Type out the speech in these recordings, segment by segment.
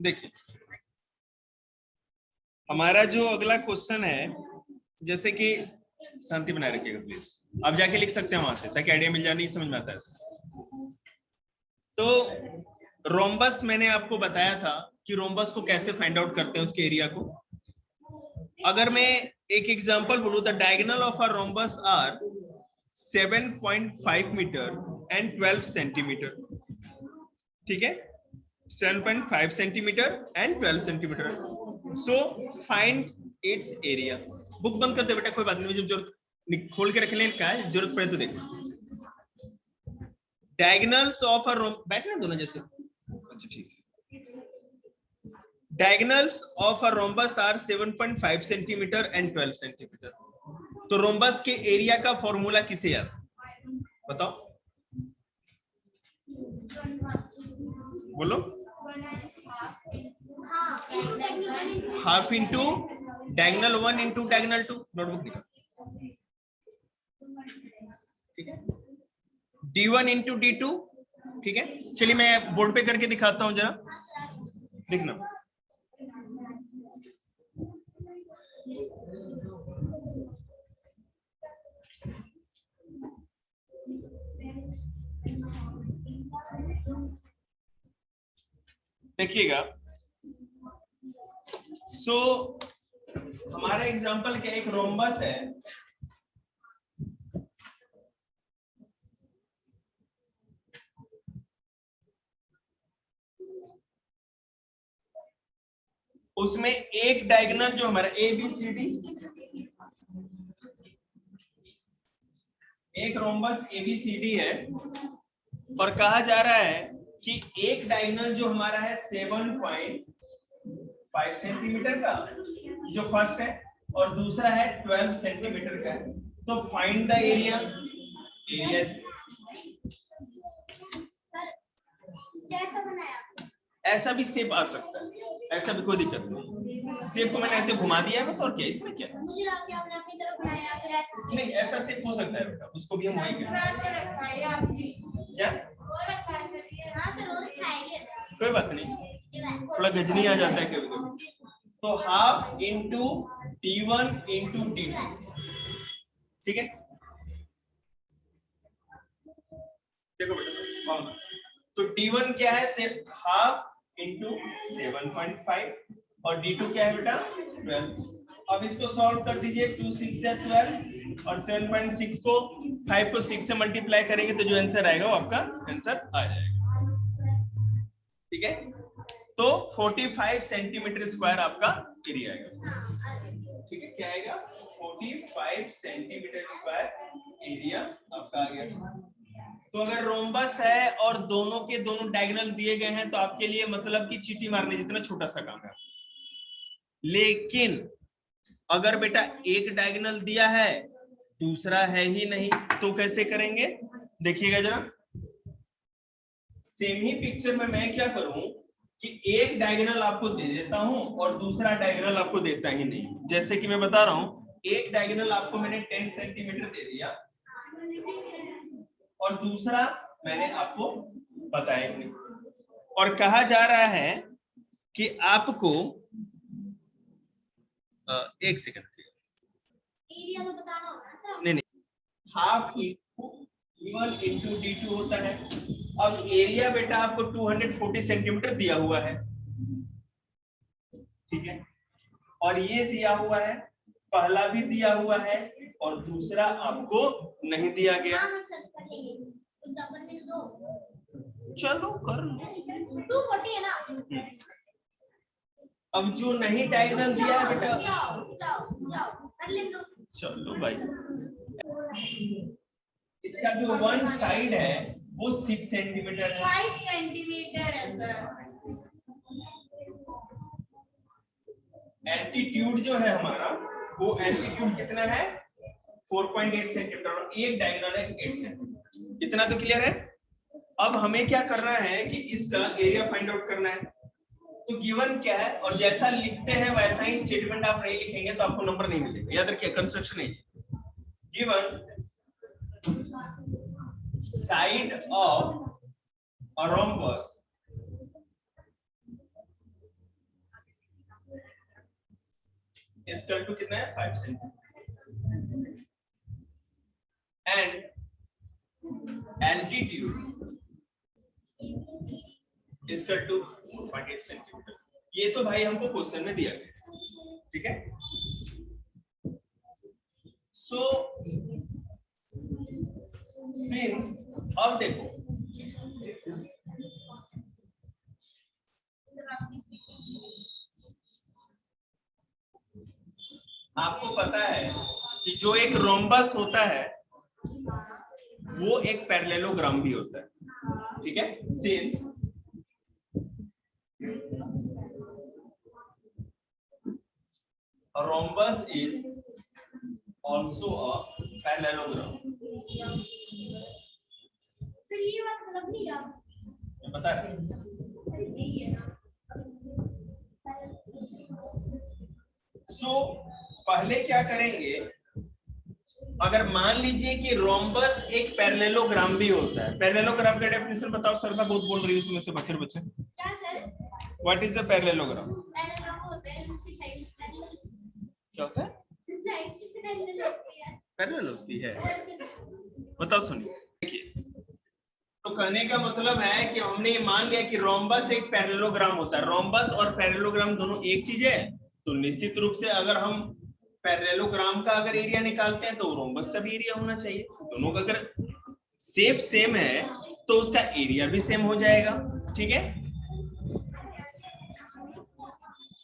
देखिए हमारा जो अगला क्वेश्चन है, जैसे कि शांति बनाए रखिएगा प्लीज, आप जाके लिख सकते हैं वहां से ताकि आइडिया मिल जाए, नहीं समझ में आता है तो रोम्बस मैंने आपको बताया था कि रोम्बस को कैसे फाइंड आउट करते हैं, उसके एरिया को। अगर मैं एक एग्जांपल बोलूं, the diagonal of a rhombus are 7.5 metre and 12 centimetre. ठीक है, 7.5 centimetre and 12 centimetre. So find its area. Book बंद कर दे बेटा, कोई बात नहीं, मुझे जरूरत खोल के रखने का है, जरूरत पड़े तो देखो। डायगोनल्स ऑफ अ बैठना दोनों जैसे, अच्छा ठीक है। Diagonals of a rhombus are 7.5 centimetre and 12 centimetre. तो रोम्बस के एरिया का फॉर्मूला किसे याद, बताओ बोलो। Half into diagonal 1 into diagonal 2। Notebook निकाल, ठीक है। D1 इंटू D2, ठीक है। चलिए मैं बोर्ड पे करके दिखाता हूं, जरा देखना। देखिएगा, सो हमारा एग्जांपल क्या, एक रोम्बस है। उसमें एक डायगोनल जो हमारा ABCD, एक रोम्बस ABCD है, और कहा जा रहा है कि एक डायगोनल जो हमारा है 7.5 सेंटीमीटर का, जो फर्स्ट है, और दूसरा है 12 सेंटीमीटर का। तो फाइंड द एरिया। एरिया ऐसा भी शेप आ सकता है, ऐसा भी कोई दिक्कत नहीं। शेप को मैंने ऐसे घुमा दिया है बस, और क्या इसमें क्या है। नहीं ऐसा शेप हो सकता है बेटा, उसको भी हम वही करेंगे। क्या कोई बात नहीं, थोड़ा गजनी आ जाता है कभी कभी। तो half into D1 into D2, ठीक है। देखो बेटा, तो D1 क्या है, सिर्फ हाफ इंटू 7.5, और D2 क्या है बेटा 12। अब इसको सॉल्व कर दीजिए, 2 6 या 12, और 7.6 को 5 को 6 से मल्टीप्लाई करेंगे तो जो आंसर आएगा वो आपका आंसर आ जाएगा, ठीक है। तो 45 सेंटीमीटर स्क्वायर आपका एरिया आएगा, ठीक है। क्या आएगा, 45 सेंटीमीटर स्क्वायर एरिया आपका आ गया। तो अगर रोम्बस है और दोनों के दोनों डायगोनल दिए गए हैं, तो आपके लिए मतलब कि चीटी मारने जितना छोटा सा काम है। लेकिन अगर बेटा एक डायगोनल दिया है, दूसरा है ही नहीं, तो कैसे करेंगे, देखिएगा जरा। सेम ही पिक्चर में मैं क्या करूं कि एक डायगोनल आपको दे देता हूं और दूसरा डायगोनल आपको देता ही नहीं। जैसे कि मैं बता रहा हूं, एक डायगोनल आपको मैंने 10 सेंटीमीटर दे दिया, और दूसरा मैंने आपको बताया नहीं। और कहा जा रहा है कि आपको एक सेकंड, एरिया तो बताना होगा ना। नहीं, half into D1 into D2 होता है। अब एरिया बेटा आपको 240 सेंटीमीटर दिया हुआ है, ठीक है। और ये दिया हुआ है, पहला भी दिया हुआ है और दूसरा आपको नहीं दिया गया। चलो कर लो, 240 है ना। अब जो नहीं डायगोनल दिया है बेटा, चलो भाई, इसका जो वन साइड है वो 6 सेंटीमीटर है। 5 सेंटीमीटर है सर। एल्टीट्यूड जो है हमारा, वो एल्टीट्यूड कितना है 4.8 सेंटीमीटर, और एक डायगोनल है 8 सेंटीमीटर। इतना तो क्लियर है। अब हमें क्या करना है कि इसका एरिया फाइंड आउट करना है। तो गिवन क्या है, और जैसा लिखते हैं वैसा ही स्टेटमेंट आप नहीं लिखेंगे तो आपको नंबर नहीं मिलेगा, याद रखिए, कंस्ट्रक्शन नहीं है। Given side of a rhombus equal to कितना है 5 centimetre and altitude equal to 4.8 centimetre. ये तो भाई हमको क्वेश्चन में दिया गया, ठीक है। सो सिंस अब देखो आपको पता है कि जो एक रोम्बस होता है वो एक पैरेललोग्राम भी होता है, ठीक है। Since a rhombus is also a parallelogram, sir ये बात गलत नहीं है, पता है। सो पहले क्या करेंगे, अगर मान लीजिए कि रोम्बस एक पैरेललोग्राम भी होता है। पैरेललोग्राम का डेफिनेशन बताओ सरदा, बहुत बोल रही है उसमें से बच्चे बच्चे। क्या sir? What is a parallelogram? Parallel होता है, उसकी साइड्स पैरेलल, क्या होता है? साइड्स पैरेलल होती है। पैरेलल होती है, बताओ सुनिए। देखिए तो कहने का मतलब है कि हमने ये मान लिया कि रोम्बस एक पैरेललोग्राम होता है। रोम्बस और पैरेललोग्राम दोनों एक चीज है, तो निश्चित रूप से अगर हम पैरेललोग्राम का अगर एरिया निकालते हैं तो रोम्बस का भी एरिया होना चाहिए। दोनों का अगर शेप सेम है तो उसका एरिया भी सेम हो जाएगा, ठीक है।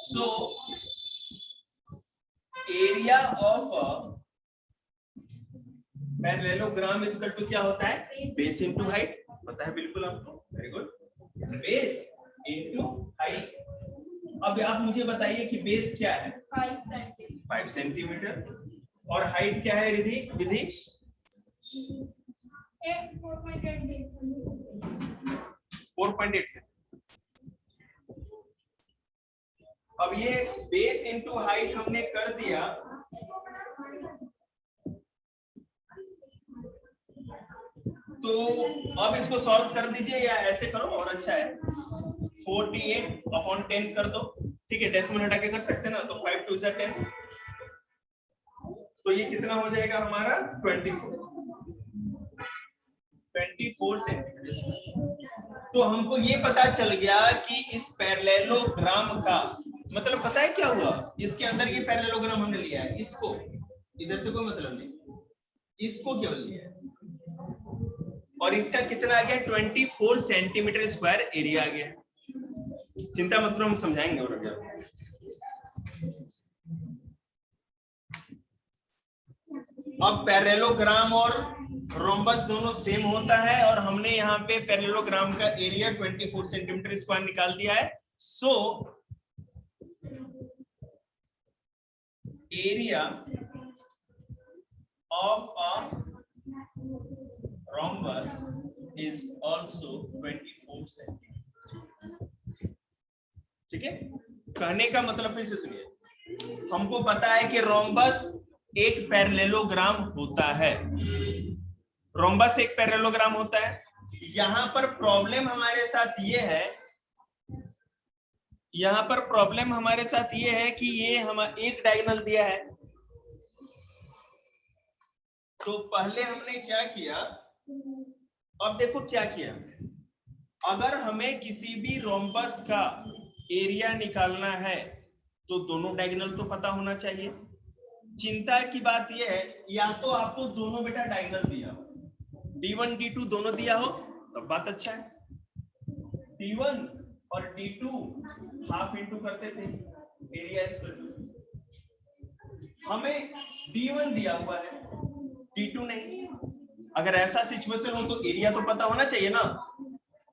So area of parallelogram equal to क्या होता है? Base into height. पता है बिल्कुल आपको, very good. Base into height. अब आप मुझे बताइए कि बेस क्या है? 5 सेंटीमीटर और हाइट क्या है रिधि? विधि 4.8 से। अब ये बेस इनटू हाइट हमने कर दिया, तो अब इसको सॉल्व कर दीजिए या ऐसे करो और अच्छा है। 48/10 कर दो, ठीक है। डेसिमल हटा के कर सकते हैं ना, तो 5 2 10, तो ये कितना हो जाएगा हमारा? 24 सेंटीमीटर। तो हमको ये पता चल गया कि इस पैरेललोग्राम का मतलब पता है क्या हुआ? इसके अंदर ये पैरेललोग्राम हमने लिया है, इसको इधर से कोई मतलब नहीं, इसको केवल लिया है और इसका कितना आ गया? 24 सेंटीमीटर स्क्वायर एरिया आ गया। चिंता मत करो, हम समझाएंगे और आगे। अब पैरेललोग्राम और रोम्बस दोनों सेम होता है और हमने यहाँ पे पैरेललोग्राम का एरिया 24 सेंटीमीटर स्क्वायर निकाल दिया है। So area of a rhombus is also 24 centimetre, ठीक है। कहने का मतलब फिर से सुनिए, हमको पता है कि रोम्बस एक पैरेललोग्राम होता है। रोम्बस एक पैरेललोग्राम होता है। यहां पर प्रॉब्लम हमारे साथ ये है, यहां पर प्रॉब्लम हमारे साथ ये है कि ये हम एक डायगोनल दिया है। तो पहले हमने क्या किया, अब देखो क्या किया। अगर हमें किसी भी रोम्बस का एरिया निकालना है तो दोनों डायगोनल तो पता होना चाहिए। चिंता की बात यह है, या तो आपको दोनों बेटा डायगोनल दिया हो, D1 D2 दोनों दिया हो तब बात अच्छा है। D1 और D2 हाफ इंटू करते थे, एरिया इक्वल टू। हमें D1 दिया हुआ है, D2 नहीं। अगर ऐसा सिचुएशन हो तो एरिया तो पता होना चाहिए ना।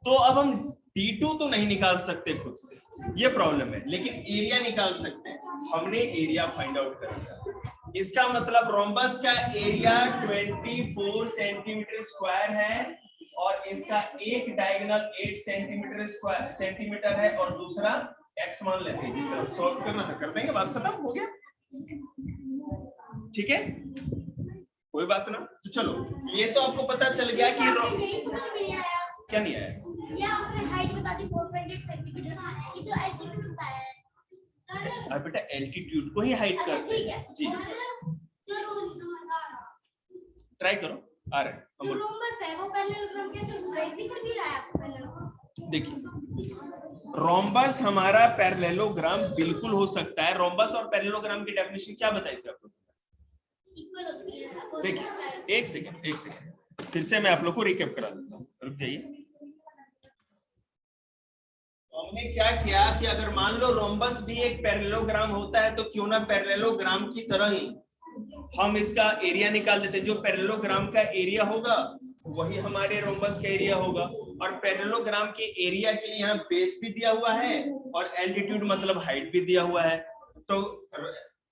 तो अब हम D2 तो नहीं निकाल सकते खुद से, ये प्रॉब्लम है, लेकिन एरिया निकाल सकते हैं। हमने एरिया फाइंड आउट कर लिया। इसका मतलब रोम्बस का एरिया 24 सेंटीमीटर स्क्वायर है और इसका एक डायगोनल 8 सेंटीमीटर है और दूसरा x मान लेते हैं। जिस तरह सॉल्व करना था कर देंगे, बात खत्म हो गया, ठीक है, कोई बात ना। तो चलो, ये तो आपको पता चल गया कि यही समझ में नहीं आया। क्या नहीं आया? ये आपने हाइट बता दी 4.8 सेंटीमीटर, ये तो एल्टीट्यूड बताया है सर। आप बेटा एल्टीट्यूड को ही हाइड अच्छा करते ठीक हैं है जी। जो ट्राई करो, आ रहा है। हम बोलो। रोम्बस है वो पैरेललोग्राम कैसे राइट दिख भी रहा है आपको पैरेललोग्राम? देखिए रोम्बस हमारा पैरेललोग्राम बिल्कुल हो सकता है। रोम्बस और पैरेललोग्राम की डेफिनेशन क्या बताई थी आप लोग? इक्वल होती है। देखिए एक सेकंड फिर से मैं आप लोग को रिकैप करा देता हूँ, रुक जाइए। हमने क्या किया कि अगर मान लो रोम्बस भी एक पैरेललोग्राम होता है तो क्यों ना पैरेललोग्राम की तरह ही हम इसका एरिया निकाल देते हैं। जो पैरेललोग्राम का एरिया होगा वही हमारे रोम्बस का एरिया होगा। और पैरेललोग्राम के एरिया के लिए यहाँ बेस भी दिया हुआ है और एल्टीट्यूड मतलब हाइट भी दिया हुआ है। तो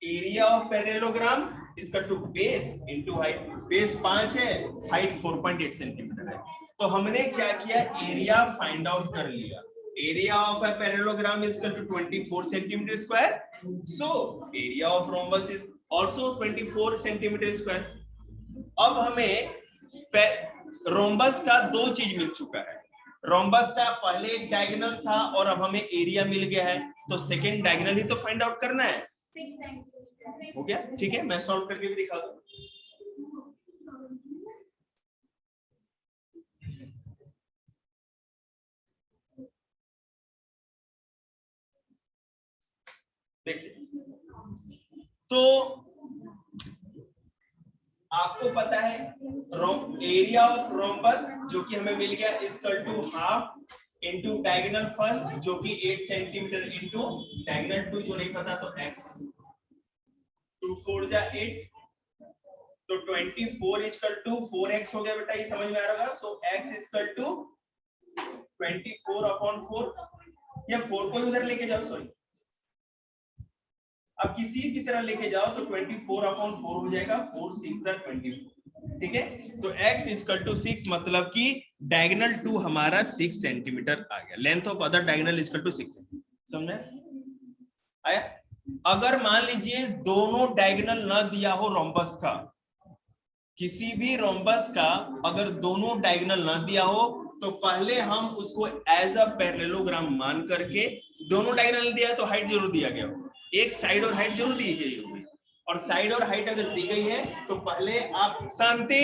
एरिया ऑफ पैरेललोग्राम इसका टू बेस इनटू हाइट। बेस 5 है, हाइट 4.8 सेंटीमीटर है। तो हमने क्या किया, एरिया फाइंड आउट कर लिया। Area of a parallelogram is equal to 24 centimeter square. So area of rhombus is also 24 centimeter square. अब हमें रोम्बस का दो चीज मिल चुका है। रोम्बस का पहले एक डायगोनल था और अब हमें एरिया मिल गया है, तो सेकेंड डायगोनल ही तो फाइंड आउट करना है। हो गया, ठीक है, मैं सॉल्व करके भी दिखा दूं। देखिए तो आपको पता है एरिया ऑफ रोम्बस जो कि हमें मिल गया equal to half into diagonal first जो कि 8 सेंटीमीटर इनटू डायगोनल 2 जो नहीं पता तो x 2 4 जा 8 तो 24 इक्वल टू 4x हो गया बेटा, ये समझ में आ रहा होगा। सो x इक्वल टू 24/4 या 4 को उधर लेके जाओ, सॉरी अब किसी भी तरह लेके जाओ तो 24/4 हो जाएगा। 4 6 जा 24, ठीक है। तो x इक्वल टू 6 मतलब कि डायगोनल 2 हमारा 6 सेंटीमीटर आ गया। Length of other diagonal equal to 6 समझे आया। अगर मान लीजिए दोनों डायगोनल ना दिया हो रोम्बस का, किसी भी रोम्बस का अगर दोनों डायगोनल ना दिया हो तो पहले हम उसको एज अ पैरेललोग्राम मान करके, दोनों डायगोनल दिया है तो हाइट जरूर दिया गया हो, एक साइड और हाइट जरूर दी गई होगी। और साइड और हाइट अगर दी गई है तो पहले आप शांति